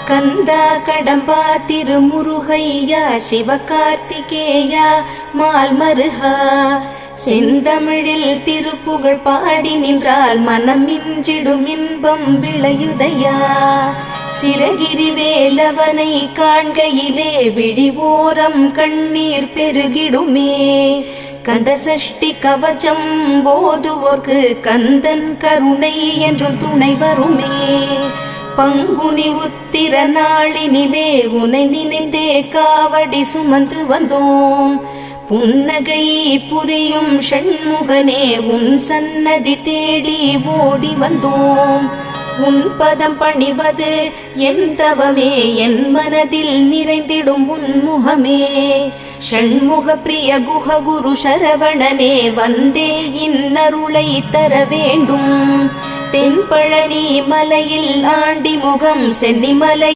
கந்தா கடம்பா திருமுருகையா சிவகார்த்திகேயா மால்மருகா செந்தமிழில் திருப்புகழ் பாடி நின்றால் மனம் மிஞ்சிடும் இன்பம் விளையுதையா. சிரகிரி வேலவனை காண்கையிலே விழிவோரம் கண்ணீர் பெருகிடுமே. கந்த சஷ்டி கவச்சம் போதுவோர்க்கு கந்தன் கருணை என்றும் துணை வருமே. பங்குனி உத்திர நாளினிலே உனை நினைந்தே காவடி சுமந்து வந்தோம். புன்னகை புரியும் ஷண்முகனே உன் சன்னதி தேடி ஓடி வந்தோம். உன் பதம் பணிவது என் தவமே, என் மனதில் நிறைந்திடும் உன் முகமே. ஷண்முக பிரிய குஹ குரு சரவணனே வந்தே இன்னருளை தர வேண்டும். தென்பழனி மலையில் ஆண்டி முகம் சென்னிமலை